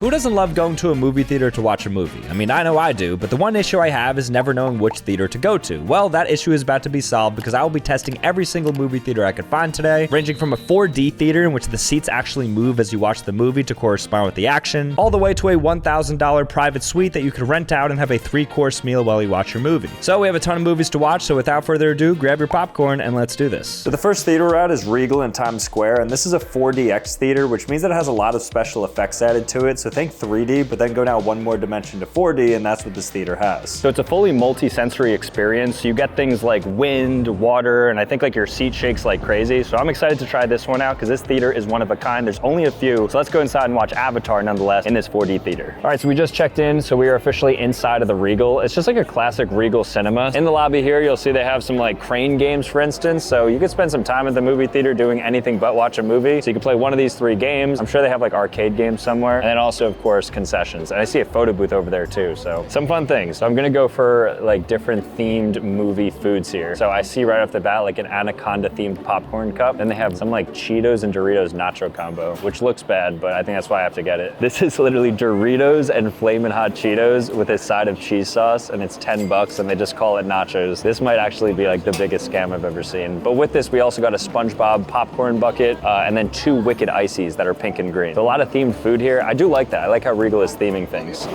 Who doesn't love going to a movie theater to watch a movie? I mean, I know I do, but the one issue I have is never knowing which theater to go to. Well, that issue is about to be solved because I will be testing every single movie theater I could find today, ranging from a 4D theater in which the seats actually move as you watch the movie to correspond with the action, all the way to a $1,000 private suite that you could rent out and have a 3-course meal while you watch your movie. So we have a ton of movies to watch, so without further ado, grab your popcorn and let's do this. So the first theater we're at is Regal in Times Square, and this is a 4DX theater, which means that it has a lot of special effects added to it, so think 3D, but then go down one more dimension to 4D, and that's what this theater has. So it's a fully multi-sensory experience. You get things like wind, water, and I think like your seat shakes like crazy. So I'm excited to try this one out because this theater is one of a kind. There's only a few. So let's go inside and watch Avatar nonetheless in this 4D theater. All right, so we just checked in. So we are officially inside of the Regal. It's just like a classic Regal cinema. In the lobby here, you'll see they have some like crane games, for instance. So you could spend some time at the movie theater doing anything but watch a movie. So you can play one of these 3 games. I'm sure they have like arcade games somewhere. And then also, of course, concessions. And I see a photo booth over there too, so some fun things. So I'm gonna go for like different themed movie foods here. So I see right off the bat like an Anaconda themed popcorn cup. Then they have some like Cheetos and Doritos nacho combo, which looks bad, but I think that's why I have to get it. This is literally Doritos and Flamin' Hot Cheetos with a side of cheese sauce, and it's $10 and they just call it nachos. This might actually be like the biggest scam I've ever seen. But with this, we also got a SpongeBob popcorn bucket and then 2 Wicked Ices that are pink and green. So a lot of themed food here. I do like that. I like how Regal is theming things.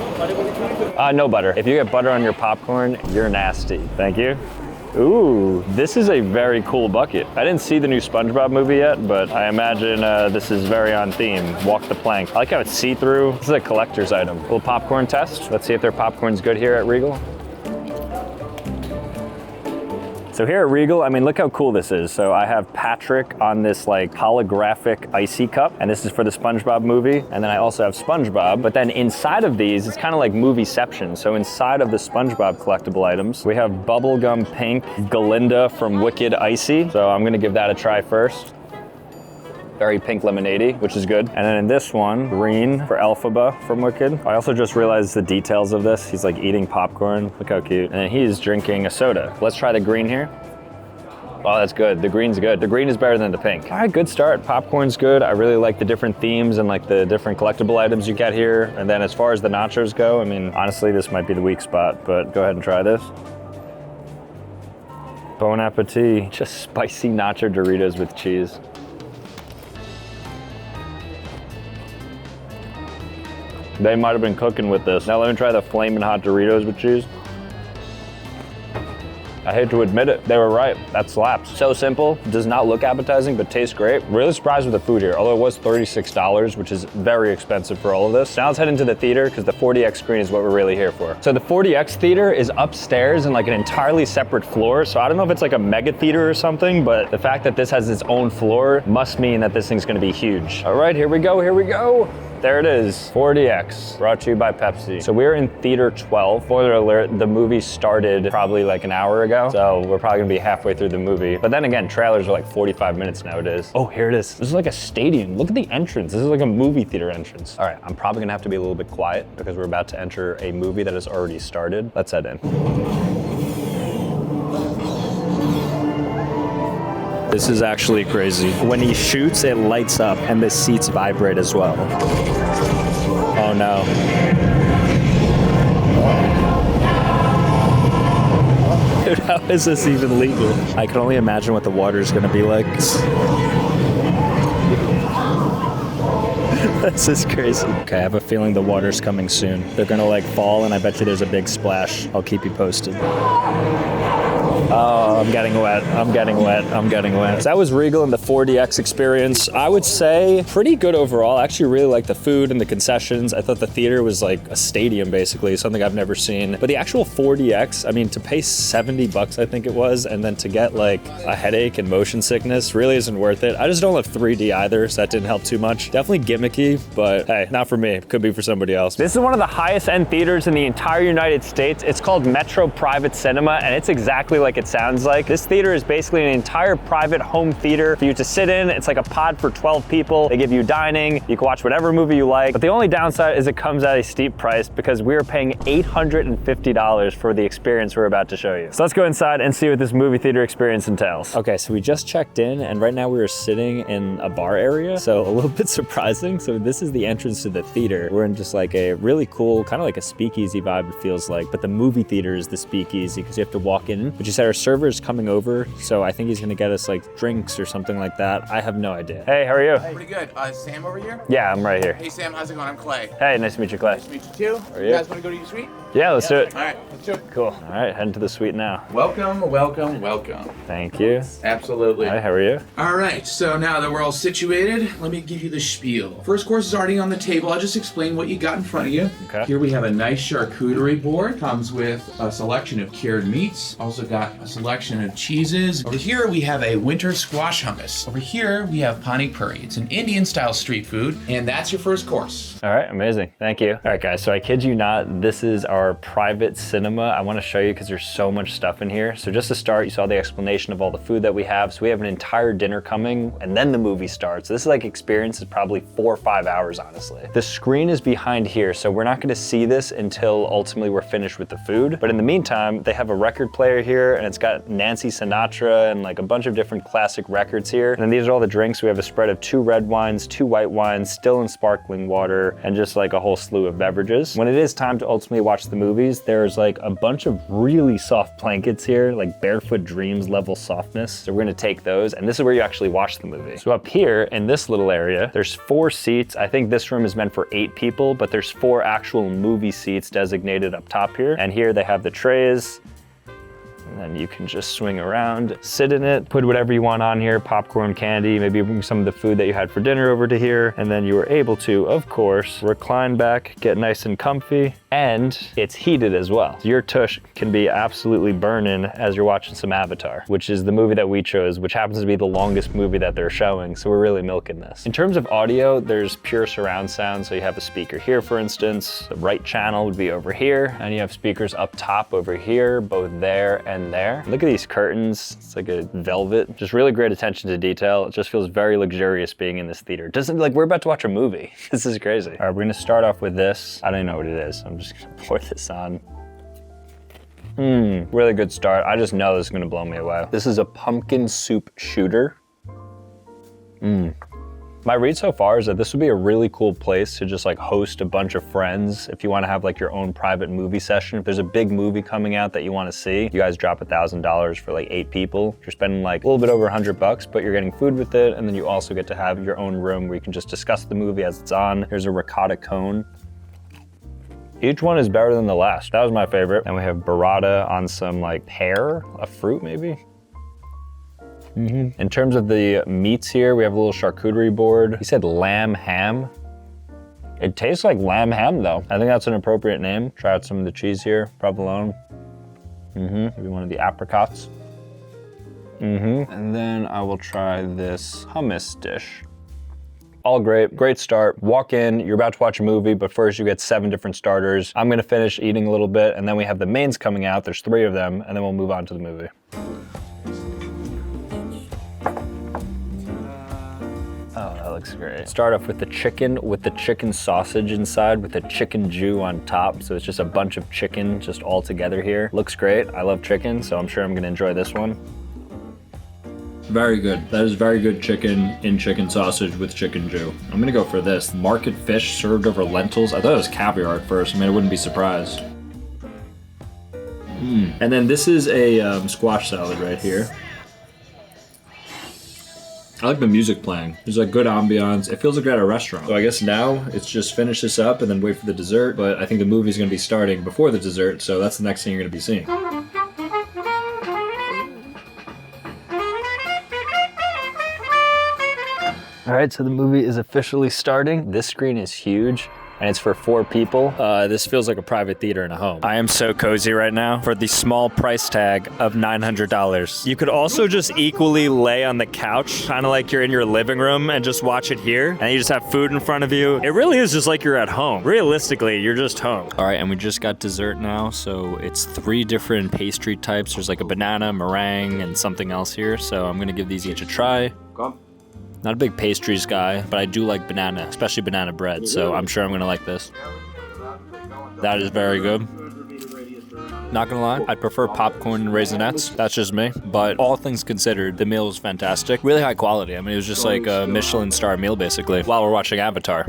No butter. If you get butter on your popcorn, you're nasty. Thank you. Ooh, this is a very cool bucket. I didn't see the new SpongeBob movie yet, but I imagine this is very on theme. Walk the plank. I like how it's see-through. This is a collector's item. A little popcorn test. Let's see if their popcorn's good here at Regal. So here at Regal, I mean, look how cool this is. So I have Patrick on this like holographic icy cup, and this is for the SpongeBob movie. And then I also have SpongeBob, but then inside of these, it's kind of like Movieception. So inside of the SpongeBob collectible items, we have Bubblegum Pink Galinda from Wicked Icy. So I'm gonna give that a try first. Very pink lemonade-y, which is good. And then in this one, green for Elphaba from Wicked. I also just realized the details of this. He's like eating popcorn. Look how cute. And then he's drinking a soda. Let's try the green here. Oh, that's good. The green's good. The green is better than the pink. All right, good start. Popcorn's good. I really like the different themes and like the different collectible items you get here. And then as far as the nachos go, I mean, honestly, this might be the weak spot, but go ahead and try this. Bon appetit. Just spicy nacho Doritos with cheese. They might have been cooking with this. Now let me try the Flamin' Hot Doritos with cheese. I hate to admit it, they were right. That slaps. So simple, does not look appetizing, but tastes great. Really surprised with the food here, although it was $36, which is very expensive for all of this. Now let's head into the theater, because the 4DX screen is what we're really here for. So the 4DX theater is upstairs in like an entirely separate floor. So I don't know if it's like a mega theater or something, but the fact that this has its own floor must mean that this thing's gonna be huge. All right, here we go, here we go. There it is, 4DX, brought to you by Pepsi. So we're in theater 12. Spoiler alert, the movie started probably like an hour ago, so we're probably gonna be halfway through the movie. But then again, trailers are like 45 minutes nowadays. Oh, here it is. This is like a stadium. Look at the entrance. This is like a movie theater entrance. All right, I'm probably gonna have to be a little bit quiet because we're about to enter a movie that has already started. Let's head in. This is actually crazy. When he shoots, it lights up and the seats vibrate as well. Oh no. Dude, how is this even legal? I can only imagine what the water is gonna be like. This is crazy. Okay, I have a feeling the water's coming soon. They're gonna like fall and I bet you there's a big splash. I'll keep you posted. Oh, I'm getting wet, I'm getting wet, I'm getting wet. So that was Regal and the 4DX experience. I would say pretty good overall. I actually really liked the food and the concessions. I thought the theater was like a stadium basically, something I've never seen. But the actual 4DX, I mean, to pay $70 I think it was, and then to get like a headache and motion sickness really isn't worth it. I just don't love 3D either, so that didn't help too much. Definitely gimmicky, but hey, not for me. Could be for somebody else. This is one of the highest end theaters in the entire United States. It's called Metro Private Cinema, and it's exactly like it it sounds like. This theater is basically an entire private home theater for you to sit in. It's like a pod for 12 people. They give you dining. You can watch whatever movie you like. But the only downside is it comes at a steep price because we are paying $850 for the experience we're about to show you. So let's go inside and see what this movie theater experience entails. Okay, so we just checked in and right now we are sitting in a bar area. So a little bit surprising. So this is the entrance to the theater. We're in just like a really cool, kind of like a speakeasy vibe it feels like, but the movie theater is the speakeasy because you have to walk in. But you said our server is coming over, so I think he's gonna get us like drinks or something like that. I have no idea. Hey, how are you? Pretty good. Sam over here? Yeah, I'm right here. Hey Sam, how's it going? I'm Clay. Hey, nice to meet you, Clay. Nice to meet you too. How are you? You guys want to go to your suite? Yeah, let's do it. All right, let's do it. Cool. All right, heading to the suite now. Welcome, welcome, welcome. Thank you. Absolutely. Hi, how are you? All right, so now that we're all situated, let me give you the spiel. First course is already on the table. I'll just explain what you got in front of you. Okay. Here we have a nice charcuterie board. Comes with a selection of cured meats. Also got a selection of cheeses. Over here we have a winter squash hummus. Over here we have pani puri. It's an Indian style street food, and that's your first course. All right, amazing. Thank you. All right, guys, so I kid you not, this is our private cinema. I want to show you because there's so much stuff in here. So just to start, you saw the explanation of all the food that we have. So we have an entire dinner coming and then the movie starts. This is like experience is probably 4 or 5 hours, honestly. The screen is behind here, so we're not going to see this until ultimately we're finished with the food. But in the meantime, they have a record player here and it's got Nancy Sinatra and like a bunch of different classic records here. And then these are all the drinks. We have a spread of 2 red wines, 2 white wines, still and sparkling water, and just like a whole slew of beverages. When it is time to ultimately watch the movies, there's like a bunch of really soft blankets here, like Barefoot Dreams level softness. So we're gonna take those, and this is where you actually watch the movie. So up here in this little area, there's 4 seats. I think this room is meant for 8 people, but there's 4 actual movie seats designated up top here. And here they have the trays. And then you can just swing around, sit in it, put whatever you want on here, popcorn, candy, maybe bring some of the food that you had for dinner over to here. And then you were able to, of course, recline back, get nice and comfy, and it's heated as well. Your tush can be absolutely burning as you're watching some Avatar, which is the movie that we chose, which happens to be the longest movie that they're showing. So we're really milking this. In terms of audio, there's pure surround sound. So you have a speaker here, for instance, the right channel would be over here, and you have speakers up top over here, both there and there. Look at these curtains. It's like a velvet. Just really great attention to detail. It just feels very luxurious being in this theater. It doesn't like we're about to watch a movie. This is crazy. All right, we're gonna start off with this. I don't even know what it is. I'm just gonna pour this on. Really good start. I just know this is gonna blow me away. This is a pumpkin soup shooter. My read so far is that this would be a really cool place to just like host a bunch of friends if you want to have like your own private movie session. If there's a big movie coming out that you want to see, you guys drop $1,000 for like 8 people. You're spending like a little bit over $100, but you're getting food with it, and then you also get to have your own room where you can just discuss the movie as it's on. There's a ricotta cone. Each one is better than the last. That was my favorite. And we have burrata on some like pear, a fruit maybe. In terms of the meats here, we have a little charcuterie board. He said lamb ham. It tastes like lamb ham though. I think that's an appropriate name. Try out some of the cheese here, provolone. Maybe one of the apricots. And then I will try this hummus dish. All great, great start. Walk in, you're about to watch a movie, but first you get 7 different starters. I'm gonna finish eating a little bit, and then we have the mains coming out. There's 3 of them, and then we'll move on to the movie. Looks great. Start off with the chicken sausage inside with the chicken jus on top. So it's just a bunch of chicken just all together here. Looks great. I love chicken, so I'm sure I'm gonna enjoy this one. Very good. That is very good chicken in chicken sausage with chicken jus. I'm gonna go for this. Market fish served over lentils. I thought it was caviar at first. I mean, I wouldn't be surprised. And then this is a squash salad right here. I like the music playing. There's like good ambiance. It feels like we're at a restaurant. So I guess now it's just finish this up and then wait for the dessert. But I think the movie's gonna be starting before the dessert, so that's the next thing you're gonna be seeing. All right, so the movie is officially starting. This screen is huge. and it's for 4 people. This feels like a private theater in a home. I am so cozy right now for the small price tag of $900. You could also just equally lay on the couch, kind of like you're in your living room, and just watch it here. And you just have food in front of you. It really is just like you're at home. Realistically, you're just home. All right, and we just got dessert now. So it's 3 different pastry types. There's like a banana, meringue, and something else here. So I'm gonna give these each a try. Not a big pastries guy, but I do like banana, especially banana bread. So I'm sure I'm gonna like this. That is very good. Not gonna lie, I'd prefer popcorn and Raisinets. That's just me. But all things considered, the meal was fantastic. Really high quality. I mean, it was just like a Michelin star meal, basically, while we're watching Avatar.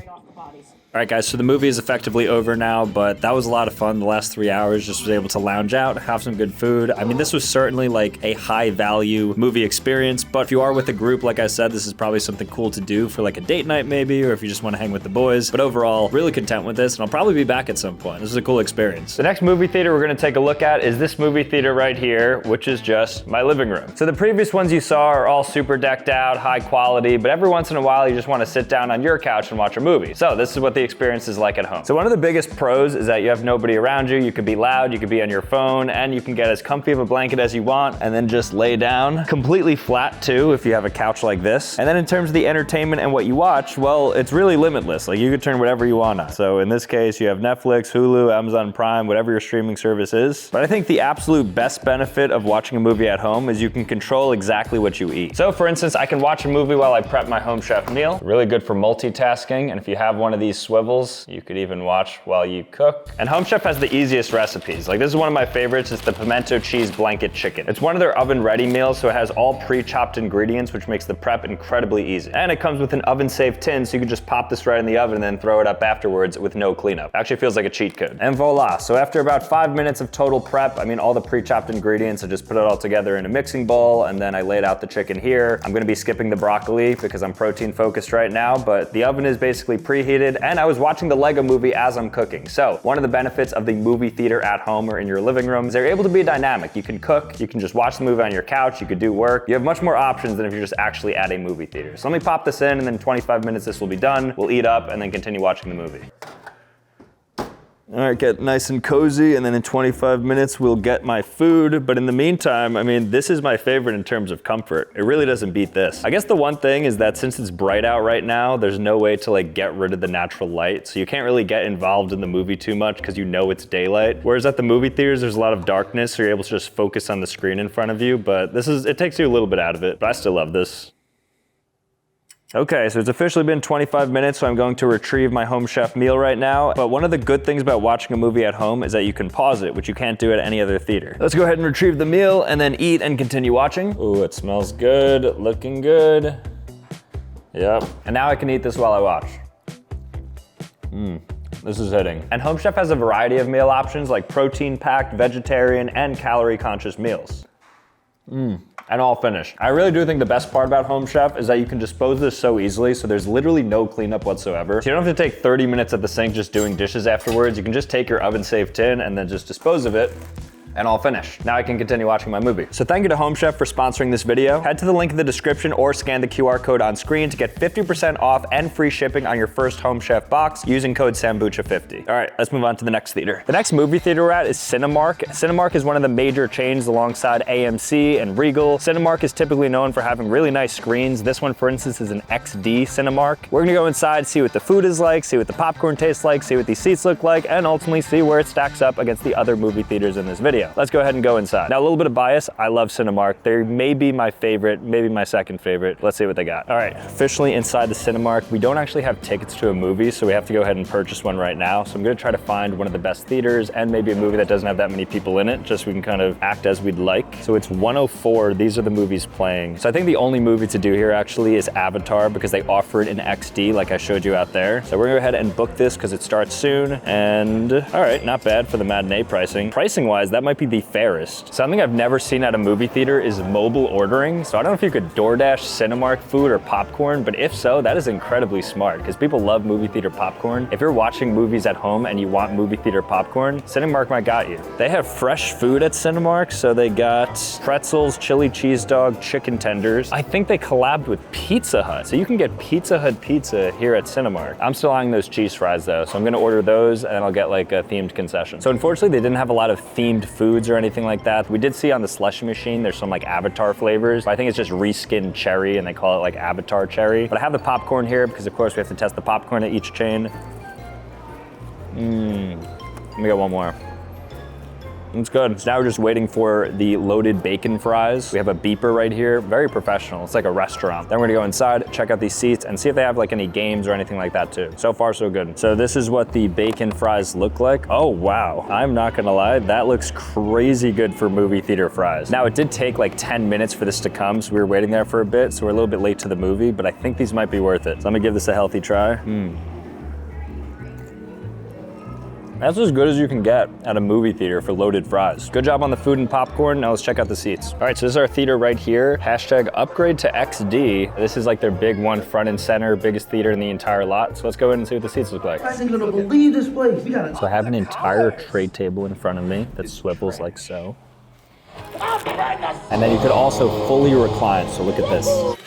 All right, guys, so the movie is effectively over now, but that was a lot of fun. The last 3 hours, just was able to lounge out, have some good food. I mean, this was certainly like a high value movie experience, but if you are with a group, like I said, this is probably something cool to do for like a date night maybe, or if you just want to hang with the boys. But overall, really content with this, and I'll probably be back at some point. This is a cool experience. The next movie theater we're gonna take a look at is this movie theater right here, which is just my living room. So the previous ones you saw are all super decked out, high quality, but every once in a while you just wanna sit down on your couch and watch a movie. So this is what the experience is like at home. So one of the biggest pros is that you have nobody around you. You could be loud, you could be on your phone, and you can get as comfy of a blanket as you want, and then just lay down completely flat too if you have a couch like this. And then in terms of the entertainment and what you watch, well, it's really limitless. Like you could turn whatever you want on. So in this case, you have Netflix, Hulu, Amazon Prime, whatever your streaming service is. But I think the absolute best benefit of watching a movie at home is you can control exactly what you eat. So for instance, I can watch a movie while I prep my Home Chef meal. Really good for multitasking, and if you have one of these swivels, you could even watch while you cook. And Home Chef has the easiest recipes. Like this is one of my favorites. It's the pimento cheese blanket chicken. It's one of their oven ready meals, so it has all pre-chopped ingredients, which makes the prep incredibly easy. And it comes with an oven safe tin, so you can just pop this right in the oven and then throw it up afterwards with no cleanup. Actually feels like a cheat code. And voila. So after about 5 minutes of total prep, I mean all the pre-chopped ingredients, I just put it all together in a mixing bowl, and then I laid out the chicken here. I'm gonna be skipping the broccoli because I'm protein focused right now, but the oven is basically preheated, and I was watching the Lego movie as I'm cooking. So one of the benefits of the movie theater at home or in your living room is they're able to be dynamic. You can cook, you can just watch the movie on your couch, you could do work. You have much more options than if you're just actually at a movie theater. So let me pop this in, and then in 25 minutes this will be done. We'll eat up and then continue watching the movie. All right, get nice and cozy, and then in 25 minutes we'll get my food. But in the meantime, I mean, this is my favorite in terms of comfort. It really doesn't beat this. I guess the one thing is that since it's bright out right now, there's no way to like get rid of the natural light. So you can't really get involved in the movie too much because you know it's daylight. Whereas at the movie theaters, there's a lot of darkness, so you're able to just focus on the screen in front of you. But it takes you a little bit out of it, but I still love this. Okay, so it's officially been 25 minutes, so I'm going to retrieve my Home Chef meal right now. But one of the good things about watching a movie at home is that you can pause it, which you can't do at any other theater. Let's go ahead and retrieve the meal and then eat and continue watching. Ooh, it smells good, looking good. Yep. And now I can eat this while I watch. This is hitting. And Home Chef has a variety of meal options like protein-packed, vegetarian, and calorie-conscious meals. And all finished. I really do think the best part about Home Chef is that you can dispose this so easily, so there's literally no cleanup whatsoever. So you don't have to take 30 minutes at the sink just doing dishes afterwards. You can just take your oven safe tin and then just dispose of it. And all finished. Now I can continue watching my movie. So thank you to Home Chef for sponsoring this video. Head to the link in the description or scan the QR code on screen to get 50% off and free shipping on your first Home Chef box using code Sambucha50. All right, let's move on to the next theater. The next movie theater we're at is Cinemark. Cinemark is one of the major chains alongside AMC and Regal. Cinemark is typically known for having really nice screens. This one, for instance, is an XD Cinemark. We're gonna go inside, see what the food is like, see what the popcorn tastes like, see what these seats look like, and ultimately see where it stacks up against the other movie theaters in this video. Let's go ahead and go inside. Now, a little bit of bias. I love Cinemark. They may be my favorite, maybe my second favorite. Let's see what they got. All right, officially inside the Cinemark. We don't actually have tickets to a movie, so we have to go ahead and purchase one right now. So I'm gonna try to find one of the best theaters and maybe a movie that doesn't have that many people in it, just so we can kind of act as we'd like. So it's 104. These are the movies playing. So I think the only movie to do here actually is Avatar because they offer it in XD like I showed you out there. So we're gonna go ahead and book this because it starts soon. And all right, not bad for the matinee pricing. Pricing wise, that might might be the fairest. Something I've never seen at a movie theater is mobile ordering. So I don't know if you could DoorDash Cinemark food or popcorn, but if so, that is incredibly smart because people love movie theater popcorn. If you're watching movies at home and you want movie theater popcorn, Cinemark might got you. They have fresh food at Cinemark, so they got pretzels, chili cheese dog, chicken tenders. I think they collabed with Pizza Hut, so you can get Pizza Hut pizza here at Cinemark. I'm still eyeing those cheese fries though, so I'm gonna order those and I'll get like a themed concession. So unfortunately, they didn't have a lot of themed foods or anything like that. We did see on the slushy machine, there's some like Avatar flavors. But I think it's just reskinned cherry and they call it like Avatar cherry. But I have the popcorn here because of course we have to test the popcorn at each chain. Let me get one more. It's good. So now we're just waiting for the loaded bacon fries. We have a beeper right here, very professional. It's like a restaurant. Then we're gonna go inside, check out these seats and see if they have like any games or anything like that too. So far, so good. So this is what the bacon fries look like. Oh, wow. I'm not gonna lie, that looks crazy good for movie theater fries. Now it did take like 10 minutes for this to come, so we were waiting there for a bit, so we're a little bit late to the movie, but I think these might be worth it. So let me give this a healthy try. That's as good as you can get at a movie theater for loaded fries. Good job on the food and popcorn. Now let's check out the seats. All right, so this is our theater right here. Hashtag upgrade to XD. This is like their big one, front and center, biggest theater in the entire lot. So let's go in and see what the seats look like. I ain't gonna believe this place. So I have an entire tray table in front of me that swivels like so. And then you could also fully recline, so look at this.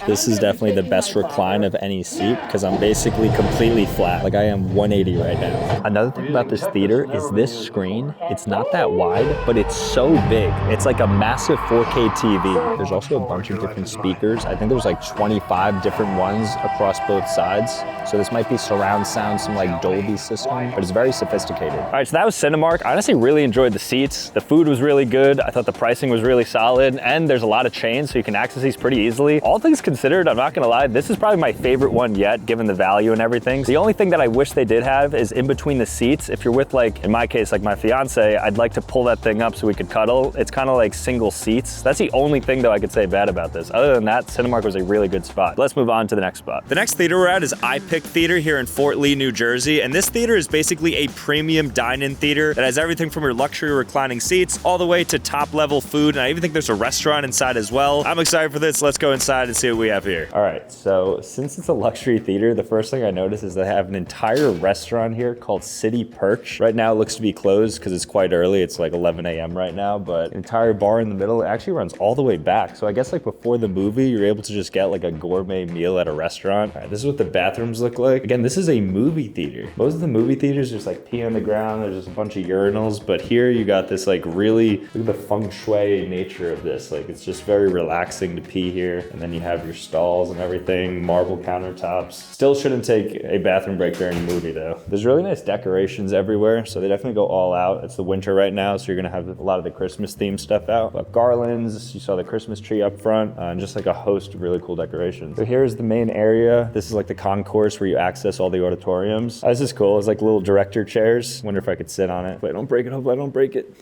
This is definitely the best recline of any seat because I'm basically completely flat. Like I am 180 right now. Another thing about this theater is this screen. It's not that wide, but it's so big. It's like a massive 4K TV. There's also a bunch of different speakers. I think there's like 25 different ones across both sides. So this might be surround sound, some like Dolby system, but it's very sophisticated. All right, so that was Cinemark. I honestly really enjoyed the seats. The food was really good. I thought the pricing was really solid and there's a lot of chains, so you can access these pretty easily. All things considered, I'm not gonna lie, this is probably my favorite one yet, given the value and everything. The only thing that I wish they did have is in between the seats. If you're with like, in my case, like my fiance, I'd like to pull that thing up so we could cuddle. It's kind of like single seats. That's the only thing though I could say bad about this. Other than that, Cinemark was a really good spot. Let's move on to the next spot. The next theater we're at is iPic Theater here in Fort Lee, New Jersey. And this theater is basically a premium dine-in theater that has everything from your luxury reclining seats all the way to top level food. And I even think there's a restaurant inside as well. I'm excited for this. Let's go inside and see what we have here. All right, so since it's a luxury theater, the first thing I noticed is they have an entire restaurant here called City Perch. Right now it looks to be closed because it's quite early. It's like 11 a.m. right now, but an entire bar in the middle. It actually runs all the way back. So I guess like before the movie, you're able to just get like a gourmet meal at a restaurant. All right, this is what the bathrooms look like. Again, this is a movie theater. Most of the movie theaters just like pee on the ground. There's just a bunch of urinals, but here you got this like really, look at the feng shui nature of this. Like it's just very relaxing to pee here. And then you have your stalls and everything, marble countertops. Still shouldn't take a bathroom break during a movie though. There's really nice decorations everywhere, so they definitely go all out. It's the winter right now, so you're gonna have a lot of the Christmas themed stuff out. But garlands, you saw the Christmas tree up front, and just like a host of really cool decorations. So here's the main area. This is like the concourse where you access all the auditoriums. This is cool. It's like little director chairs. Wonder if I could sit on it. But I don't break it. Hopefully I don't break it.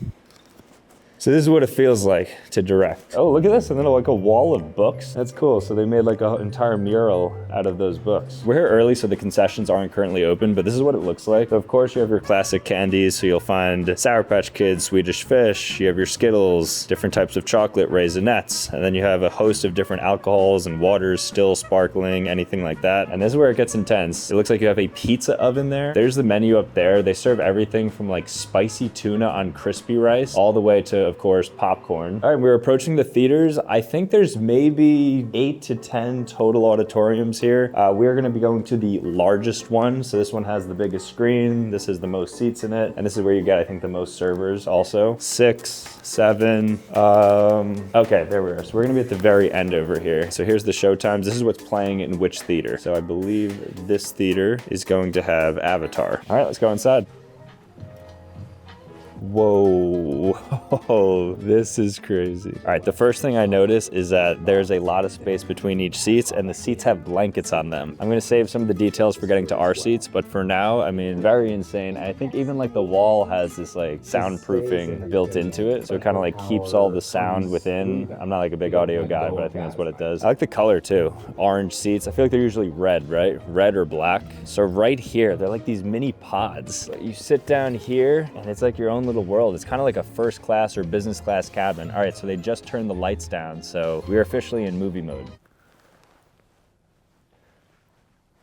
So this is what it feels like to direct. Oh, look at this, and then like a wall of books. That's cool. So they made like an entire mural out of those books. We're here early, so the concessions aren't currently open, but this is what it looks like. So of course you have your classic candies. So you'll find Sour Patch Kids, Swedish Fish, you have your Skittles, different types of chocolate, Raisinets, and then you have a host of different alcohols and waters, still sparkling, anything like that. And this is where it gets intense. It looks like you have a pizza oven there. There's the menu up there. They serve everything from like spicy tuna on crispy rice, all the way to, of course, popcorn. All right, we're approaching the theaters. I think there's maybe 8 to 10 total auditoriums here. We're gonna be going to the largest one. So this one has the biggest screen. This has the most seats in it. And this is where you get, I think, the most servers also. 6, 7, okay, there we are. So we're gonna be at the very end over here. So here's the show times. This is what's playing in which theater. So I believe this theater is going to have Avatar. All right, let's go inside. Whoa, this is crazy. All right, the first thing I notice is that there's a lot of space between each seats and the seats have blankets on them. I'm gonna save some of the details for getting to our seats, but for now, I mean, very insane. I think even like the wall has this like soundproofing built into it. So it kind of like keeps all the sound within. I'm not like a big audio guy, but I think that's what it does. I like the color too. Orange seats. I feel like they're usually red, right? Red or black. So right here, they're like these mini pods. You sit down here and it's like your own little world. It's kind of like a first class or business class cabin. All right, so they just turned the lights down, so we're officially in movie mode.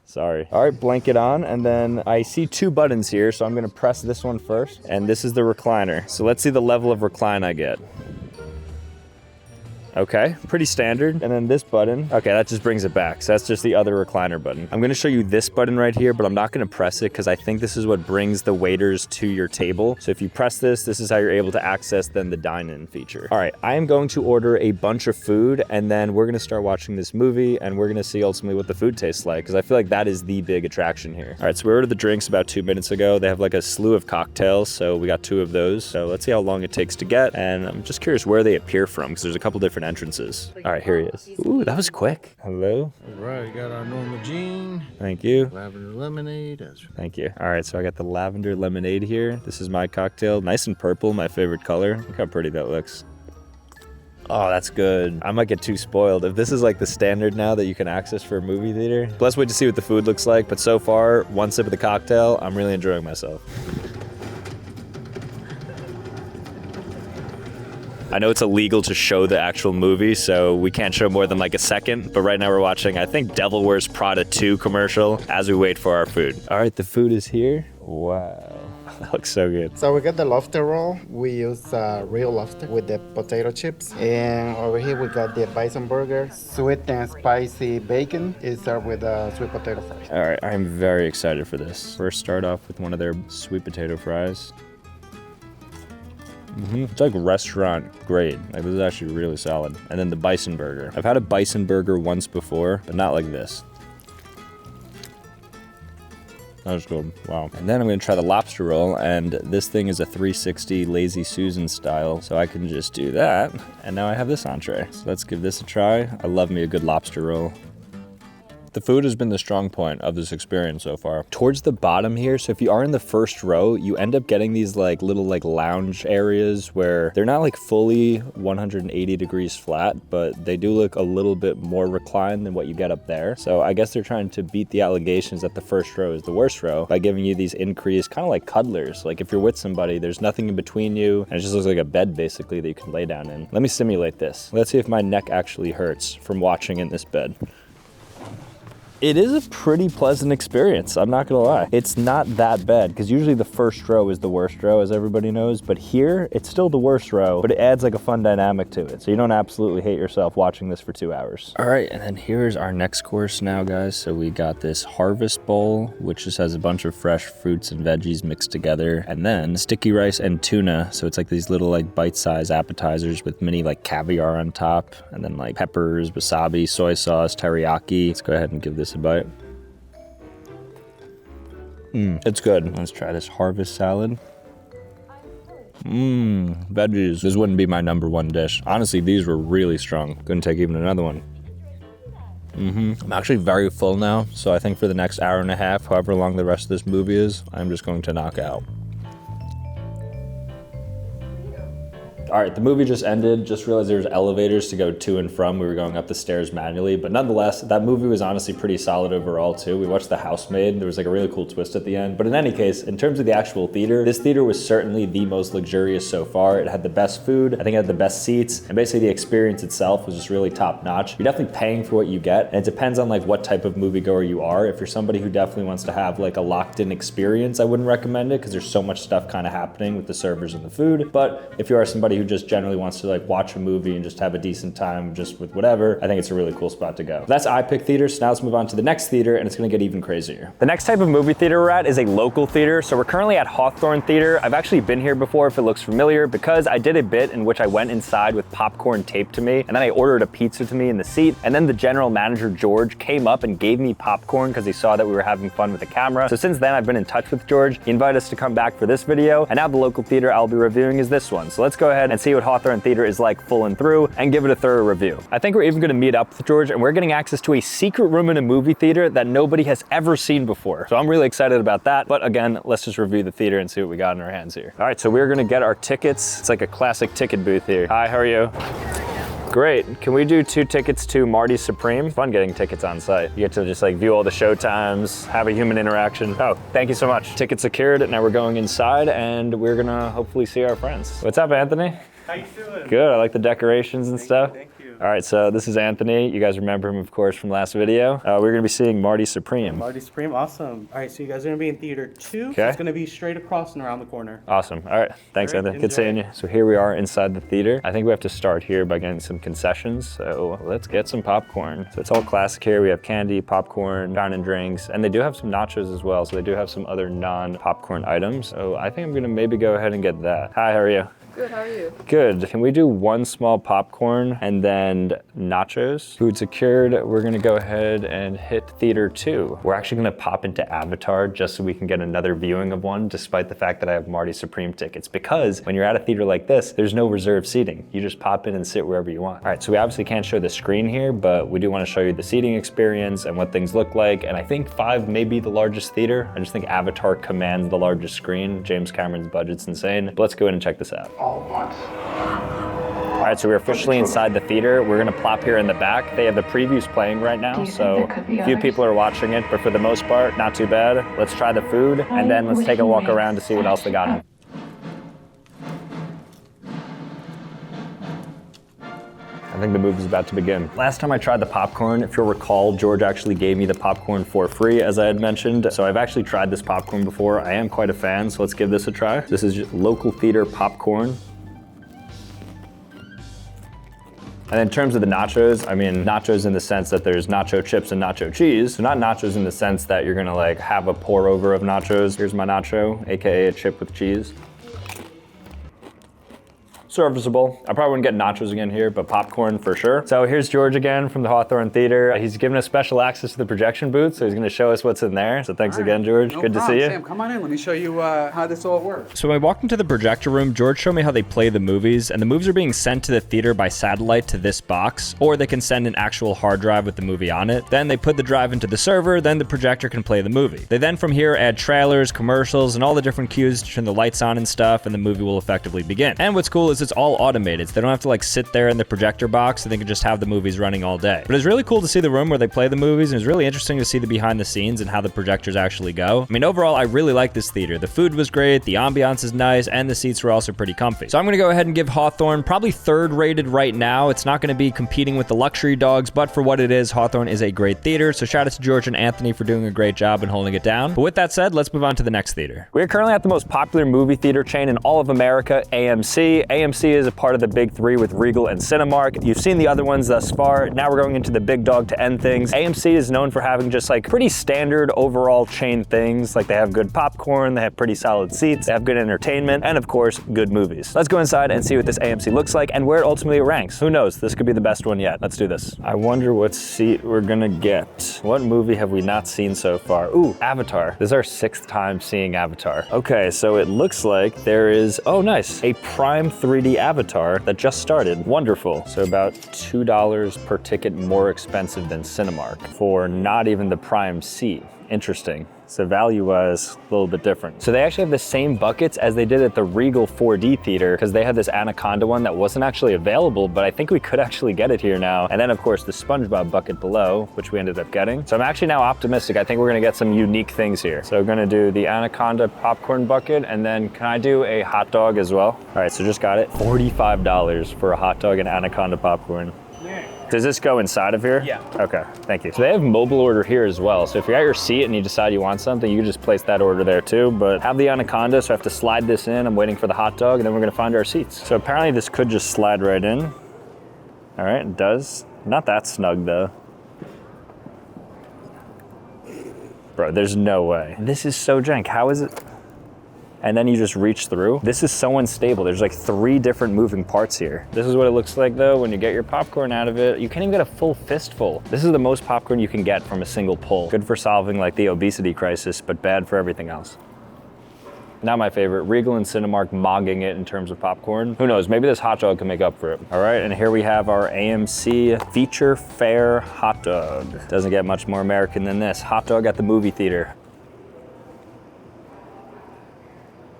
Sorry. All right, blanket on, and then I see 2 buttons here, so I'm gonna press this one first, and this is the recliner. So let's see the level of recline I get. Okay, pretty standard. And then this button, okay, that just brings it back. So that's just the other recliner button. I'm gonna show you this button right here, but I'm not gonna press it because I think this is what brings the waiters to your table. So if you press this, this is how you're able to access then the dine-in feature. All right, I am going to order a bunch of food, and then we're gonna start watching this movie, and we're gonna see ultimately what the food tastes like, because I feel like that is the big attraction here. All right, so we ordered the drinks about 2 minutes ago. They have like a slew of cocktails, so we got 2 of those. So let's see how long it takes to get, and I'm just curious where they appear from, because there's a couple different entrances. All right, here he is. Ooh, that was quick. Hello. All right, we got our normal gin. Thank you. Lavender lemonade. Thank you. All right, so I got the lavender lemonade here. This is my cocktail. Nice and purple, my favorite color. Look how pretty that looks. Oh, that's good. I might get too spoiled. If this is like the standard now that you can access for a movie theater, let's wait to see what the food looks like. But so far, 1 sip of the cocktail, I'm really enjoying myself. I know it's illegal to show the actual movie, so we can't show more than like a second, but right now we're watching, I think, Devil Wears Prada 2 commercial as we wait for our food. All right, the food is here. Wow, that looks so good. So we got the lobster roll. We use real lobster with the potato chips. And over here we got the bison burger. Sweet and spicy bacon is served with sweet potato fries. All right, I'm very excited for this. First, start off with one of their sweet potato fries. It's like restaurant grade. Like, this is actually really solid. And then the bison burger. I've had a bison burger once before, but not like this. That was good. Wow. And then I'm gonna try the lobster roll, and this thing is a 360 Lazy Susan style, so I can just do that. And now I have this entree. So let's give this a try. I love me a good lobster roll. The food has been the strong point of this experience so far. Towards the bottom here, so if you are in the first row, you end up getting these like little like lounge areas where they're not like fully 180 degrees flat, but they do look a little bit more reclined than what you get up there. So I guess they're trying to beat the allegations that the first row is the worst row by giving you these increased kind of like cuddlers. Like if you're with somebody, there's nothing in between you, and it just looks like a bed basically that you can lay down in. Let me simulate this. Let's see if my neck actually hurts from watching in this bed. It is a pretty pleasant experience, I'm not gonna lie. It's not that bad, because usually the first row is the worst row, as everybody knows, but here, it's still the worst row, but it adds like a fun dynamic to it, so you don't absolutely hate yourself watching this for 2 hours. All right, and then here's our next course now, guys. So we got this harvest bowl, which just has a bunch of fresh fruits and veggies mixed together, and then sticky rice and tuna, so it's like these little like bite-sized appetizers with mini like caviar on top, and then like peppers, wasabi, soy sauce, teriyaki. Let's go ahead and give this a bite. It's good. Let's try this harvest salad. Veggies. This wouldn't be my #1 dish. Honestly, these were really strong. Couldn't take even another one. I'm actually very full now, so I think for the next hour and a half, however long the rest of this movie is, I'm just going to knock out. All right, the movie just ended. Just realized there was elevators to go to and from. We were going up the stairs manually, but nonetheless, that movie was honestly pretty solid overall too. We watched The Housemaid. There was like a really cool twist at the end. But in any case, in terms of the actual theater, this theater was certainly the most luxurious so far. It had the best food. I think it had the best seats, and basically the experience itself was just really top notch. You're definitely paying for what you get, and it depends on like what type of moviegoer you are. If you're somebody who definitely wants to have like a locked-in experience, I wouldn't recommend it because there's so much stuff kind of happening with the servers and the food. But if you are somebody who just generally wants to like watch a movie and just have a decent time just with whatever, I think it's a really cool spot to go. That's iPick Theater, so now let's move on to the next theater, and it's gonna get even crazier. The next type of movie theater we're at is a local theater, so we're currently at Hawthorne Theater. I've actually been here before if it looks familiar, because I did a bit in which I went inside with popcorn taped to me, and then I ordered a pizza to me in the seat, and then the general manager, George, came up and gave me popcorn because he saw that we were having fun with the camera. So since then, I've been in touch with George. He invited us to come back for this video, and now the local theater I'll be reviewing is this one. So let's go ahead and see what Hawthorne Theater is like full and through and give it a thorough review. I think we're even gonna meet up with George, and we're getting access to a secret room in a movie theater that nobody has ever seen before. So I'm really excited about that. But again, let's just review the theater and see what we got in our hands here. All right, so we're gonna get our tickets. It's like a classic ticket booth here. Hi, how are you? Great. Can we do 2 tickets to Marty's Supreme? Fun getting tickets on site. You get to just like view all the show times, have a human interaction. Oh, thank you so much. Tickets secured. Now we're going inside and we're gonna hopefully see our friends. What's up, Anthony? How you doing? Good. I like the decorations and stuff. Thank you. All right, so this is Anthony. You guys remember him, of course, from last video. We're gonna be seeing Marty Supreme. Marty Supreme, awesome. All right, so you guys are gonna be in theater 2. Okay. So it's gonna be straight across and around the corner. Awesome. All right, thanks, All right, Anthony. Good seeing you. So here we are inside the theater. I think we have to start here by getting some concessions. So let's get some popcorn. So it's all classic here. We have candy, popcorn, dine and drinks, and they do have some nachos as well. So they do have some other non-popcorn items. So I think I'm gonna maybe go ahead and get that. Hi, how are you? Good, how are you? Good. Can we do 1 small popcorn and then nachos? Food secured. We're gonna go ahead and hit theater 2. We're actually gonna pop into Avatar just so we can get another viewing of one, despite the fact that I have Marty Supreme tickets. Because when you're at a theater like this, there's no reserved seating. You just pop in and sit wherever you want. All right, so we obviously can't show the screen here, but we do wanna show you the seating experience and what things look like. And I think 5 may be the largest theater. I just think Avatar commands the largest screen. James Cameron's budget's insane. But let's go in and check this out. All at once. All right, so we're officially inside the theater. We're gonna plop here in the back. They have the previews playing right now, so a few people are watching it, but for the most part, not too bad. Let's try the food, and then let's take a walk around to see what else they got. I think the movie's about to begin. Last time I tried the popcorn, if you'll recall, George actually gave me the popcorn for free, as I had mentioned. So I've actually tried this popcorn before. I am quite a fan, so let's give this a try. This is just local theater popcorn. And in terms of the nachos, I mean, nachos in the sense that there's nacho chips and nacho cheese. So not nachos in the sense that you're gonna like have a pour over of nachos. Here's my nacho, AKA a chip with cheese. Serviceable. I probably wouldn't get nachos again here, but popcorn for sure. So here's George again from the Hawthorne Theater. He's given us special access to the projection booth, so he's gonna show us what's in there. So thanks again, George. No Good problem. to see you. Sam, come on in. Let me show you how this all works. So when we walked into the projector room, George showed me how they play the movies, and the movies are being sent to the theater by satellite to this box, or they can send an actual hard drive with the movie on it. Then they put the drive into the server, then the projector can play the movie. They then from here add trailers, commercials, and all the different cues to turn the lights on and stuff, and the movie will effectively begin. And what's cool is it's all automated. They don't have to like sit there in the projector box, and they can just have the movies running all day. But it's really cool to see the room where they play the movies, and it's really interesting to see the behind the scenes and how the projectors actually go. I mean, overall, I really like this theater. The food was great, the ambiance is nice, and the seats were also pretty comfy. So I'm gonna go ahead and give Hawthorne probably 3rd rated right now. It's not gonna be competing with the luxury dogs, but for what it is, Hawthorne is a great theater. So shout out to George and Anthony for doing a great job and holding it down. But with that said, let's move on to the next theater. We're currently at the most popular movie theater chain in all of America, AMC. AMC is a part of the big 3 with Regal and Cinemark. You've seen the other ones thus far. Now we're going into the big dog to end things. AMC is known for having just like pretty standard overall chain things. Like they have good popcorn, they have pretty solid seats, they have good entertainment, and of course, good movies. Let's go inside and see what this AMC looks like and where it ultimately ranks. Who knows? This could be the best one yet. Let's do this. I wonder what seat we're gonna get. What movie have we not seen so far? Ooh, Avatar. This is our 6th time seeing Avatar. Okay, so it looks like there is, oh nice, a Prime 3D Avatar that just started. Wonderful. So about $2 per ticket more expensive than Cinemark for not even the Prime seat. Interesting. So value-wise, a little bit different. So they actually have the same buckets as they did at the Regal 4D theater, because they had this Anaconda one that wasn't actually available, but I think we could actually get it here now. And then of course the SpongeBob bucket below, which we ended up getting. So I'm actually now optimistic. I think we're gonna get some unique things here. So I'm gonna do the Anaconda popcorn bucket, and then can I do a hot dog as well? All right, so just got it. $45 for a hot dog and Anaconda popcorn. Does this go inside of here? Yeah. Okay, thank you. So they have mobile order here as well. So if you're at your seat and you decide you want something, you can just place that order there too. But have the Anaconda, so I have to slide this in. I'm waiting for the hot dog, and then we're gonna find our seats. So apparently this could just slide right in. All right, it does. Not that snug though. Bro, there's no way. This is so jank. How is it? And then you just reach through. This is so unstable. There's like 3 different moving parts here. This is what it looks like though when you get your popcorn out of it. You can't even get a full fistful. This is the most popcorn you can get from a single pull. Good for solving like the obesity crisis, but bad for everything else. Not my favorite. Regal and Cinemark mogging it in terms of popcorn. Who knows, maybe this hot dog can make up for it. All right, and here we have our AMC feature fare hot dog. Doesn't get much more American than this. Hot dog at the movie theater.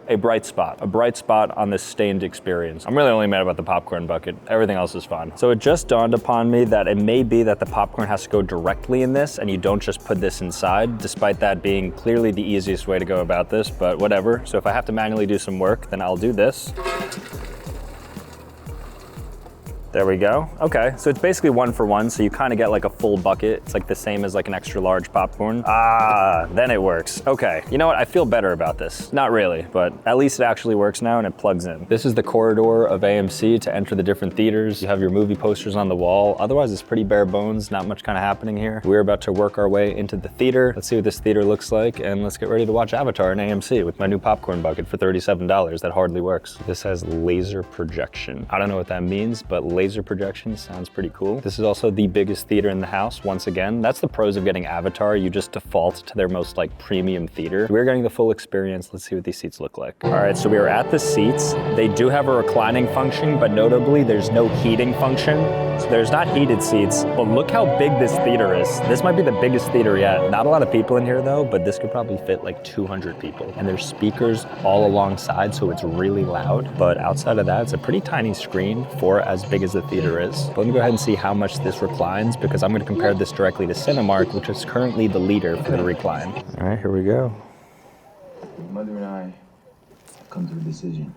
a bright spot on this stained experience. I'm really only mad about the popcorn bucket. Everything else is fine. So it just dawned upon me that it may be that the popcorn has to go directly in this and you don't just put this inside, despite that being clearly the easiest way to go about this, but whatever. So if I have to manually do some work, then I'll do this. There we go. Okay, so it's basically 1 for 1, so you kind of get like a full bucket. It's like the same as like an extra large popcorn. Ah, then it works. Okay, you know what? I feel better about this. Not really, but at least it actually works now and it plugs in. This is the corridor of AMC to enter the different theaters. You have your movie posters on the wall. Otherwise, it's pretty bare bones. Not much kind of happening here. We're about to work our way into the theater. Let's see what this theater looks like, and let's get ready to watch Avatar in AMC with my new popcorn bucket for $37. That hardly works. This has laser projection. I don't know what that means, but laser projection sounds pretty cool. This is also the biggest theater in the house. Once again, that's the pros of getting Avatar. You just default to their most like premium theater. We're getting the full experience. Let's see what these seats look like. All right, so we are at the seats. They do have a reclining function, but notably there's no heating function. So there's not heated seats, but look how big this theater is. This might be the biggest theater yet. Not a lot of people in here though, but this could probably fit like 200 people. And there's speakers all alongside, so it's really loud. But outside of that, it's a pretty tiny screen for as big as the theater is. But let me go ahead and see how much this reclines, because I'm going to compare this directly to Cinemark, which is currently the leader for the recline. All right, here we go. Mother and I have come to a decision.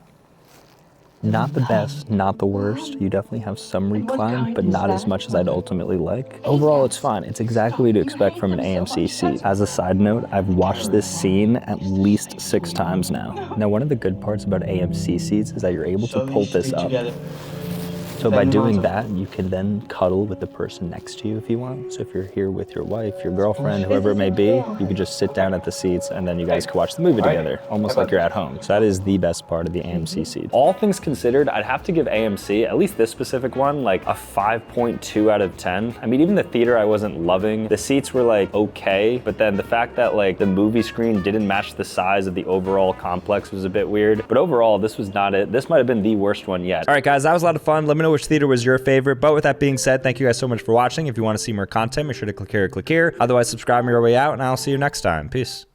Not the best, not the worst. You definitely have some recline, but not as much as I'd ultimately like. Overall, it's fine. It's exactly what to expect from an AMC seat. As a side note, I've watched this scene at least 6 times now. Now, one of the good parts about AMC seats is that you're able to pull this up. So by doing that, you can then cuddle with the person next to you if you want. So if you're here with your wife, your girlfriend, whoever it may be, you could just sit down at the seats and then you guys can watch the movie together, almost like you're at home. So that is the best part of the AMC seat. All things considered, I'd have to give AMC, at least this specific one, like a 5.2 out of 10. I mean, even the theater I wasn't loving. The seats were like okay, but then the fact that like the movie screen didn't match the size of the overall complex was a bit weird. But overall, this was not it. This might have been the worst one yet. All right, guys, that was a lot of fun. Let me know which theater was your favorite. But with that being said, thank you guys so much for watching. If you want to see more content, make sure to click here or click here. Otherwise, subscribe on your way out, and I'll see you next time. Peace.